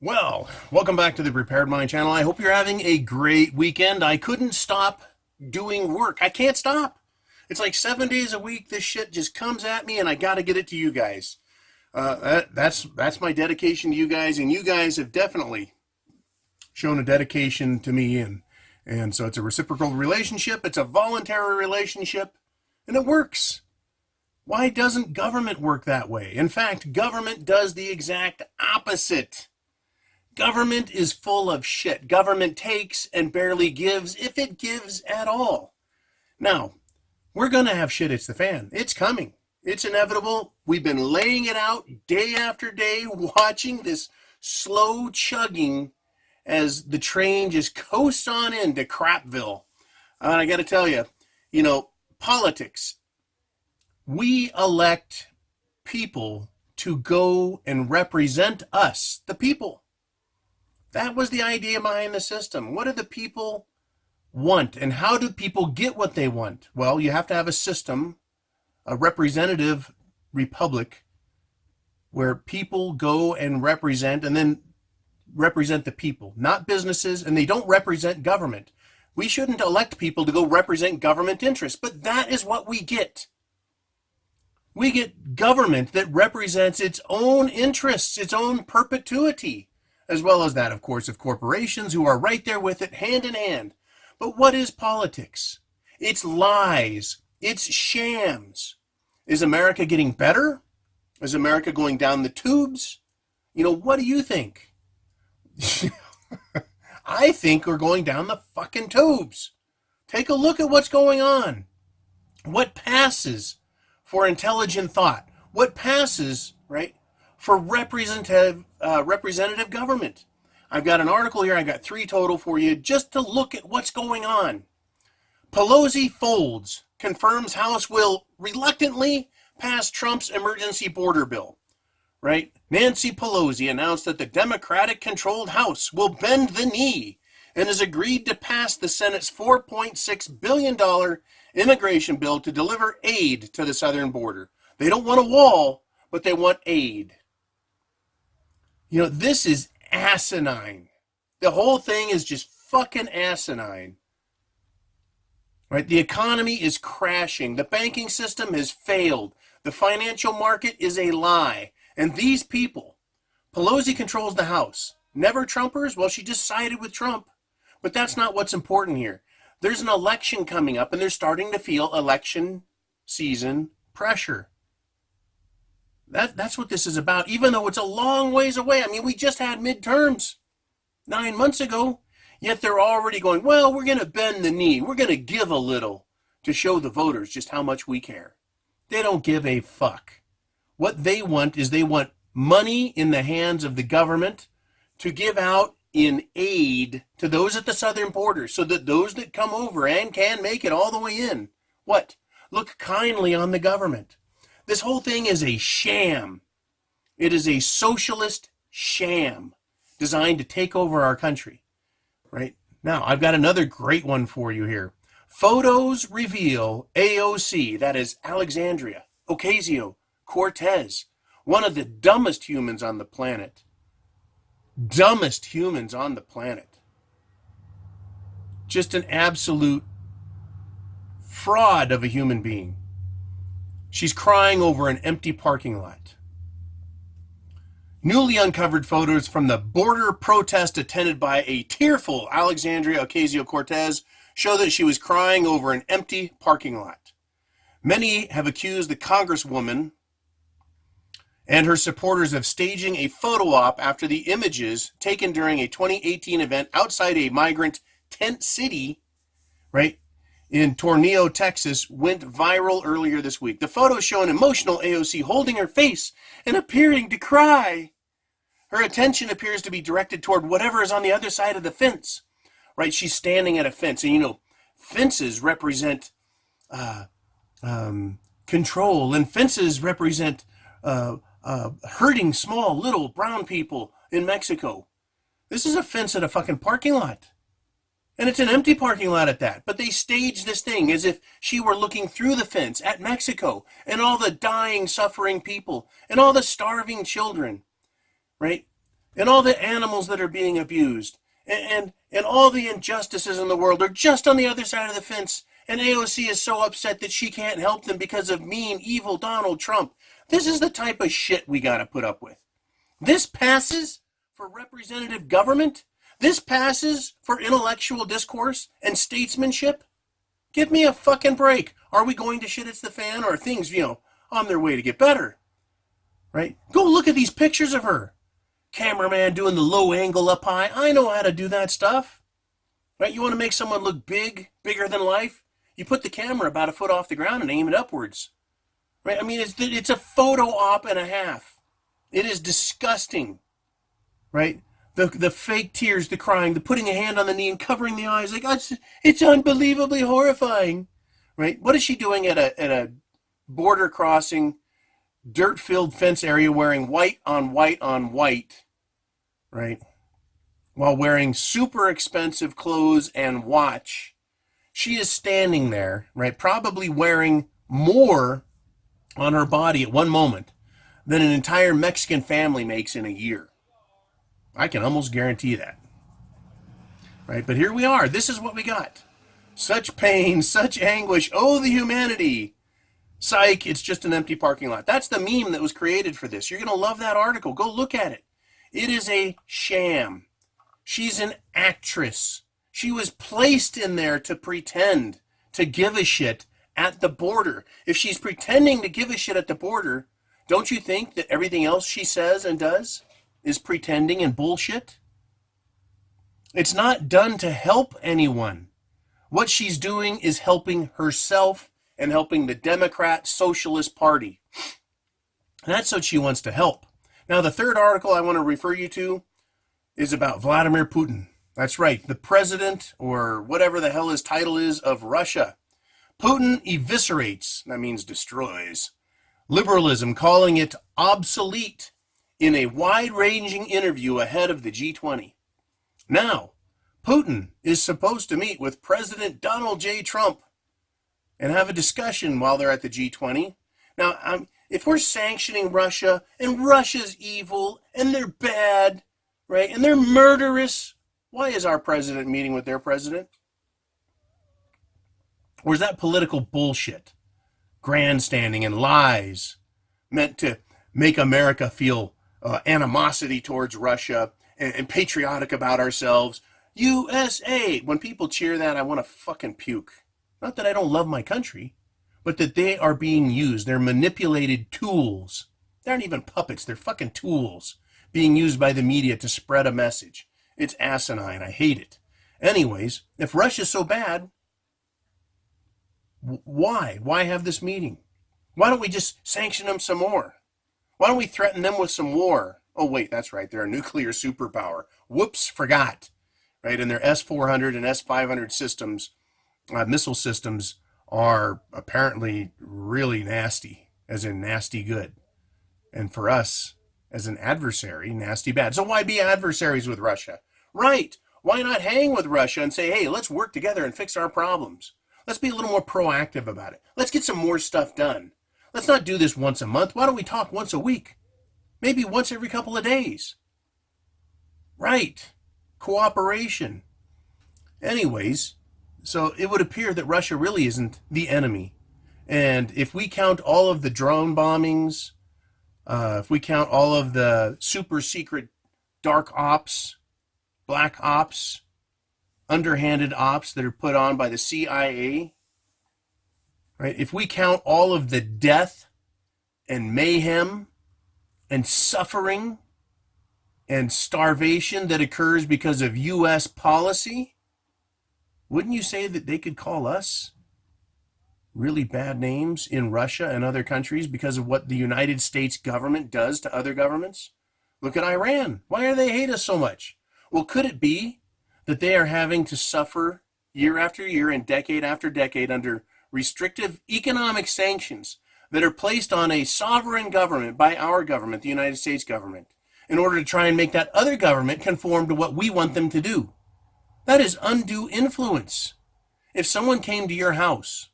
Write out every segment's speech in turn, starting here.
Well, welcome back to the Prepared Mind channel. I hope you're having a great weekend. I couldn't stop doing work. I can't stop. It's like 7 days a week. This shit just comes at me, and I got to get it to you guys. That's my dedication to you guys, and you guys have definitely shown a dedication to me, and so it's a reciprocal relationship. It's a voluntary relationship, and it works. Why doesn't government work that way? In fact, government does the exact opposite. Government is full of shit. Government takes and barely gives, if it gives at all. Now, we're going to have shit hits the fan. It's coming. It's inevitable. We've been laying it out day after day, watching this slow chugging as the train just coasts on into Crapville. And I got to tell you, politics. We elect people to go and represent us, the people. That was the idea behind the system. What do the people want, and how do people get what they want? Well, you have to have a system, a representative republic, where people go and represent, and then represent the people, not businesses, and they don't represent government. We shouldn't elect people to go represent government interests, but that is what we get. We get government that represents its own interests, its own perpetuity, as well as that, of course, of corporations who are right there with it, hand in hand. But what is politics? It's lies. It's shams. Is America getting better? Is America going down the tubes? What do you think? I think we're going down the fucking tubes. Take a look at what's going on. What passes for intelligent thought? What passes, right, for representative government? I've got an article here. I got 3 total for you just to look at what's going on. Pelosi folds, confirms House will reluctantly pass Trump's emergency border bill. Right? Nancy Pelosi announced that the Democratic-controlled House will bend the knee and has agreed to pass the Senate's $4.6 billion immigration bill to deliver aid to the southern border. They don't want a wall, but they want aid. This is asinine. The whole thing is just fucking asinine. Right? The economy is crashing. The banking system has failed. The financial market is a lie. And these people, Pelosi controls the House. Never Trumpers? Well, she just sided with Trump. But that's not what's important here. There's an election coming up, and they're starting to feel election season pressure. That's what this is about, even though it's a long ways away. I mean, we just had midterms 9 months ago, yet they're already going, well, we're going to bend the knee. We're going to give a little to show the voters just how much we care. They don't give a fuck. What they want is they want money in the hands of the government to give out in aid to those at the southern border so that those that come over and can make it all the way in, look kindly on the government. This whole thing is a sham. It is a socialist sham designed to take over our country. Right? Now, I've got another great one for you here. Photos reveal AOC, that is Alexandria Ocasio-Cortez, one of the dumbest humans on the planet. Dumbest humans on the planet. Just an absolute fraud of a human being. She's crying over an empty parking lot. Newly uncovered photos from the border protest attended by a tearful Alexandria Ocasio-Cortez show that she was crying over an empty parking lot. Many have accused the Congresswoman and her supporters of staging a photo op after the images taken during a 2018 event outside a migrant tent city, right, in Tornillo, Texas, went viral earlier this week. The photos show an emotional AOC holding her face and appearing to cry. Her attention appears to be directed toward whatever is on the other side of the fence. Right? She's standing at a fence, and fences represent control, and fences represent hurting small little brown people in Mexico. This is a fence at a fucking parking lot. And it's an empty parking lot at that. But they staged this thing as if she were looking through the fence at Mexico and all the dying, suffering people and all the starving children. Right? and all the animals that are being abused, and all the injustices in the world are just on the other side of the fence, and AOC is so upset that she can't help them because of mean, evil Donald Trump. This is the type of shit we got to put up with. This passes for representative government? This passes for intellectual discourse and statesmanship? Give me a fucking break. Are we going to shit it's the fan, or are things, on their way to get better? Right? Go look at these pictures of her. Cameraman doing the low angle up high. I know how to do that stuff. Right? You want to make someone look big, bigger than life? You put the camera about a foot off the ground and aim it upwards. Right? I mean, it's a photo op and a half. It is disgusting. Right? The fake tears, the crying, the putting a hand on the knee and covering the eyes. Like, it's unbelievably horrifying. Right? What is she doing at a border crossing, dirt-filled fence area wearing white on white on white? Right? While wearing super expensive clothes and watch. She is standing there, right, probably wearing more on her body at one moment than an entire Mexican family makes in a year. I can almost guarantee that. Right, but here we are. This is what we got. Such pain, such anguish. Oh, the humanity. Psych, it's just an empty parking lot. That's the meme that was created for this. You're going to love that article. Go look at it. It is a sham. She's an actress. She was placed in there to pretend to give a shit at the border. If she's pretending to give a shit at the border, don't you think that everything else she says and does is pretending and bullshit? It's not done to help anyone. What she's doing is helping herself and helping the Democrat Socialist Party. And that's what she wants to help. Now, the third article I want to refer you to is about Vladimir Putin. That's right, the president, or whatever the hell his title is, of Russia. Putin eviscerates, that means destroys, liberalism, calling it obsolete in a wide-ranging interview ahead of the G20. Now, Putin is supposed to meet with President Donald J. Trump and have a discussion while they're at the G20. Now, if we're sanctioning Russia, and Russia's evil, and they're bad, right, and they're murderous, why is our president meeting with their president? Or is that political bullshit? Grandstanding and lies meant to make America feel animosity towards Russia and patriotic about ourselves. USA! When people cheer that, I want to fucking puke. Not that I don't love my country, but that they are being used. They're manipulated tools. They aren't even puppets. They're fucking tools being used by the media to spread a message. It's asinine. I hate it. Anyways, if Russia's so bad, why? Why have this meeting? Why don't we just sanction them some more? Why don't we threaten them with some war? Oh, wait, that's right. They're a nuclear superpower. Whoops, forgot. Right? And their S-400 and S-500 systems, missile systems, are apparently really nasty, as in nasty good. And for us, as an adversary, nasty bad. So why be adversaries with Russia? Right. Why not hang with Russia and say, hey, let's work together and fix our problems? Let's be a little more proactive about it. Let's get some more stuff done. Let's not do this once a month. Why don't we talk once a week? Maybe once every couple of days. Right. Cooperation. Anyways, so it would appear that Russia really isn't the enemy. And if we count all of the drone bombings, if we count all of the super secret dark ops, black ops, underhanded ops that are put on by the CIA, right? If we count all of the death and mayhem and suffering and starvation that occurs because of U.S. policy, wouldn't you say that they could call us really bad names in Russia and other countries because of what the United States government does to other governments? Look at Iran. Why do they hate us so much? Well, could it be that they are having to suffer year after year and decade after decade under restrictive economic sanctions that are placed on a sovereign government by our government, the United States government, in order to try and make that other government conform to what we want them to do? That is undue influence. If someone came to your house,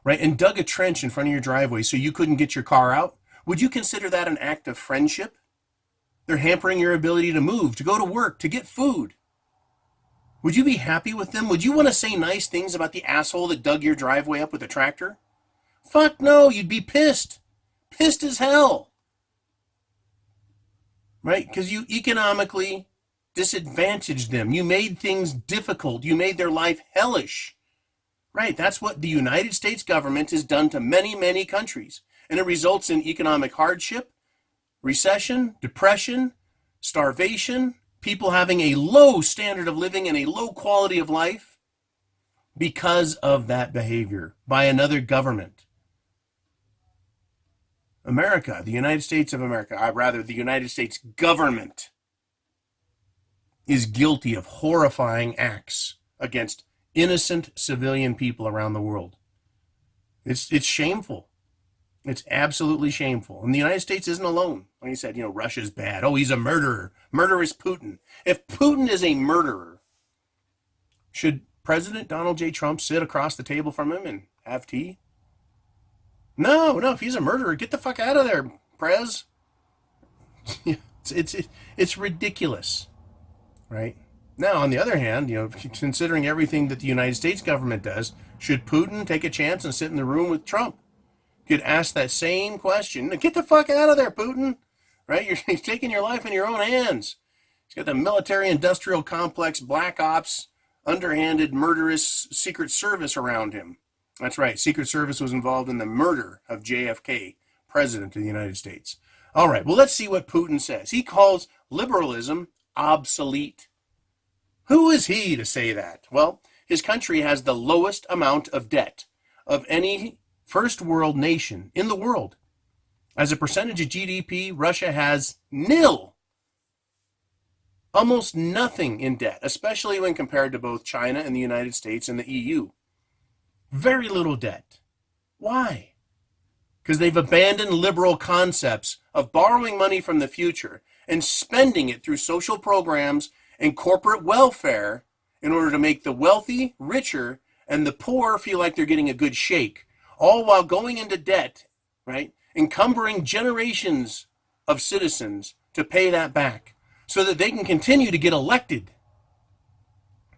right, and dug a trench in front of your driveway so you couldn't get your car out, would you consider that an act of friendship? They're hampering your ability to move, to go to work, to get food. Would you be happy with them? Would you want to say nice things about the asshole that dug your driveway up with a tractor? Fuck no, you'd be pissed. Pissed as hell. Right? Because you economically disadvantaged them. You made things difficult. You made their life hellish. Right? That's what the United States government has done to many, many countries. And it results in economic hardship, recession, depression, starvation, people having a low standard of living and a low quality of life because of that behavior by another government. America, the United States of America, rather the United States government is guilty of horrifying acts against innocent civilian people around the world. It's shameful. It's absolutely shameful. And the United States isn't alone. Like I said, Russia's bad. Oh, he's a murderer. Murderous Putin. If Putin is a murderer, should President Donald J. Trump sit across the table from him and have tea? No, if he's a murderer, get the fuck out of there, Prez. It's ridiculous, right? Now, on the other hand, considering everything that the United States government does, should Putin take a chance and sit in the room with Trump? Could ask that same question. Get the fuck out of there, Putin. Right? You're taking your life in your own hands. He's got the military-industrial complex, black ops, underhanded, murderous Secret Service around him. That's right. Secret Service was involved in the murder of JFK, President of the United States. All right. Well, let's see what Putin says. He calls liberalism obsolete. Who is he to say that? Well, his country has the lowest amount of debt of any first world nation in the world. As a percentage of GDP, Russia has nil. Almost nothing in debt, especially when compared to both China and the United States and the EU. Very little debt. Why? Because they've abandoned liberal concepts of borrowing money from the future and spending it through social programs and corporate welfare in order to make the wealthy richer and the poor feel like they're getting a good shake, all while going into debt, right? Encumbering generations of citizens to pay that back so that they can continue to get elected.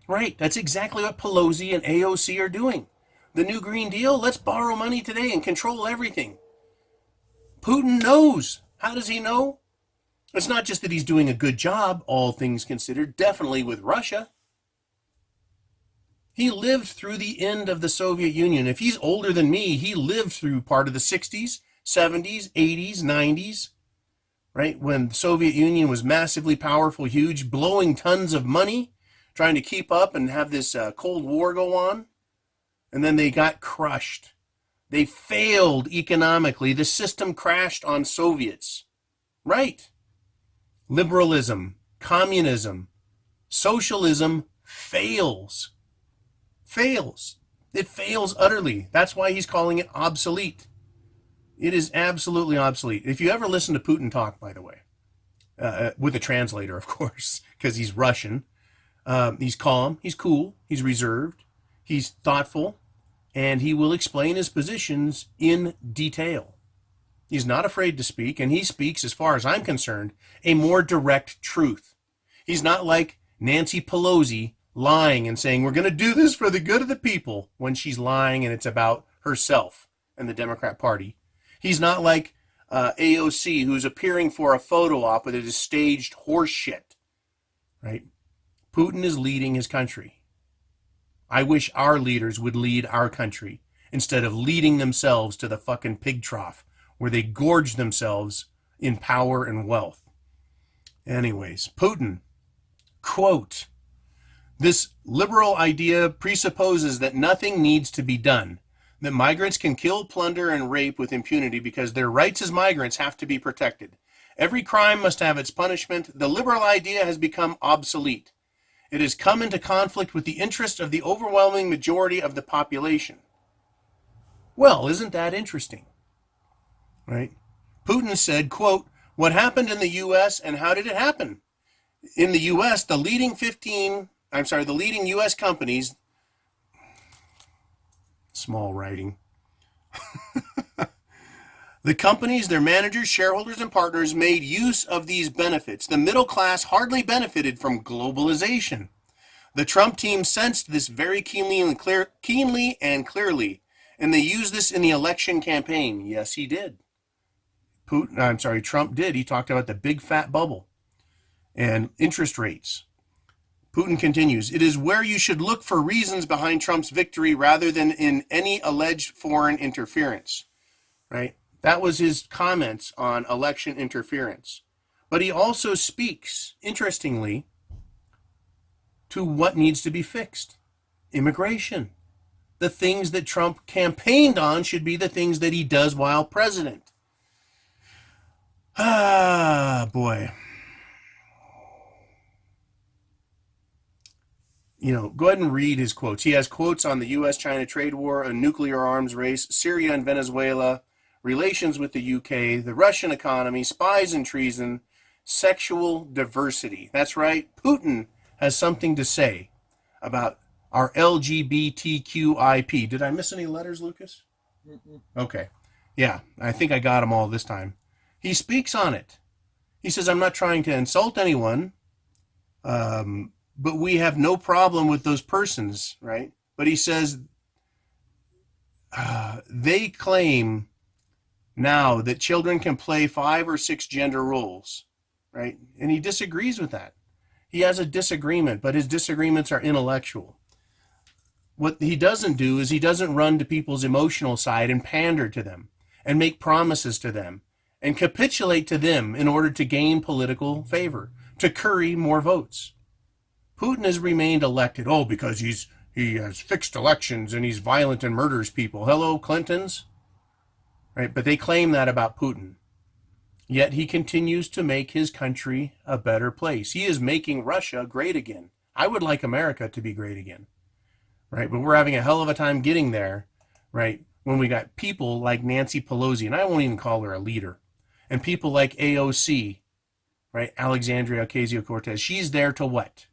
Right, that's exactly what Pelosi and AOC are doing. The new Green Deal, let's borrow money today and control everything. Putin knows. How does he know? It's not just that he's doing a good job, all things considered, definitely with Russia. He lived through the end of the Soviet Union. If he's older than me, he lived through part of the 60s, 70s, 80s, 90s, right? When the Soviet Union was massively powerful, huge, blowing tons of money, trying to keep up and have this Cold War go on. And then they got crushed. They failed economically. The system crashed on Soviets. Right. Liberalism, communism, socialism fails. Fails. It fails utterly. That's why he's calling it obsolete. It is absolutely obsolete. If you ever listen to Putin talk, by the way, with a translator, of course, because he's Russian, he's calm, he's cool, he's reserved. He's thoughtful, and he will explain his positions in detail. He's not afraid to speak, and he speaks, as far as I'm concerned, a more direct truth. He's not like Nancy Pelosi lying and saying, we're going to do this for the good of the people, when she's lying and it's about herself and the Democrat Party. He's not like AOC, who's appearing for a photo op with his staged horse shit. Right? Putin is leading his country. I wish our leaders would lead our country instead of leading themselves to the fucking pig trough where they gorge themselves in power and wealth. Anyways, Putin, quote, this liberal idea presupposes that nothing needs to be done, that migrants can kill, plunder, and rape with impunity because their rights as migrants have to be protected. Every crime must have its punishment. The liberal idea has become obsolete. It has come into conflict with the interest of the overwhelming majority of the population. Well, isn't that interesting? Right? Putin said, quote, what happened in the U.S. and how did it happen? In the U.S., the leading U.S. companies, small writing, The companies, their managers, shareholders, and partners made use of these benefits. The middle class hardly benefited from globalization. The Trump team sensed this very keenly and clearly, and they used this in the election campaign. Yes, he did. Trump did. He talked about the big fat bubble and interest rates. Putin continues, it is where you should look for reasons behind Trump's victory rather than in any alleged foreign interference, right? That was his comments on election interference. But he also speaks, interestingly, to what needs to be fixed. Immigration. The things that Trump campaigned on should be the things that he does while president. Ah, boy. Go ahead and read his quotes. He has quotes on the U.S.-China trade war, a nuclear arms race, Syria and Venezuela, relations with the UK, the Russian economy, spies and treason, sexual diversity. That's right. Putin has something to say about our LGBTQIP. Did I miss any letters, Lucas? Okay. Yeah, I think I got them all this time. He speaks on it. He says, I'm not trying to insult anyone, but we have no problem with those persons, right? But he says they claim now that children can play 5 or 6 gender roles, right? And he disagrees with that. He has a disagreement, but his disagreements are intellectual. What he doesn't do is he doesn't run to people's emotional side and pander to them and make promises to them and capitulate to them in order to gain political favor, to curry more votes. Putin has remained elected, because he has fixed elections and he's violent and murders people. Hello, Clintons? Right? But they claim that about Putin. Yet he continues to make his country a better place. He is making Russia great again. I would like America to be great again. Right? But we're having a hell of a time getting there, right? When we got people like Nancy Pelosi, and I won't even call her a leader, and people like AOC, right? Alexandria Ocasio-Cortez. She's there to what?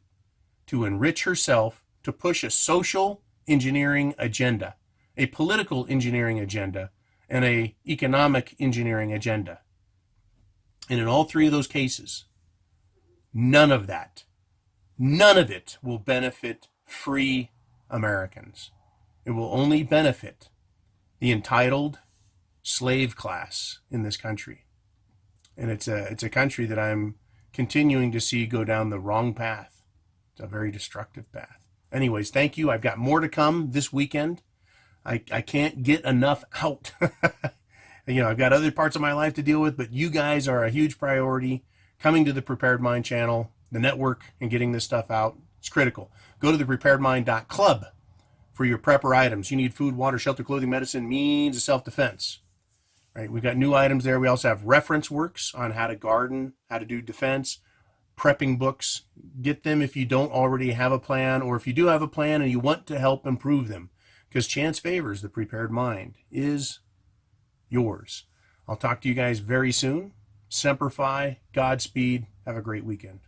To enrich herself, to push a social engineering agenda, a political engineering agenda, and an economic engineering agenda. And in all 3 of those cases, none of it will benefit free Americans. It will only benefit the entitled slave class in this country. And it's a country that I'm continuing to see go down the wrong path. It's a very destructive path. Anyways, thank you. I've got more to come this weekend. I can't get enough out. I've got other parts of my life to deal with, but you guys are a huge priority. Coming to the Prepared Mind channel, the network, and getting this stuff out, it's critical. Go to thepreparedmind.club for your prepper items. You need food, water, shelter, clothing, medicine, means of self-defense. Right? We've got new items there. We also have reference works on how to garden, how to do defense, prepping books. Get them if you don't already have a plan, or if you do have a plan and you want to help improve them, because chance favors the prepared mind is yours. I'll talk to you guys very soon. Semper Fi, Godspeed. Have a great weekend.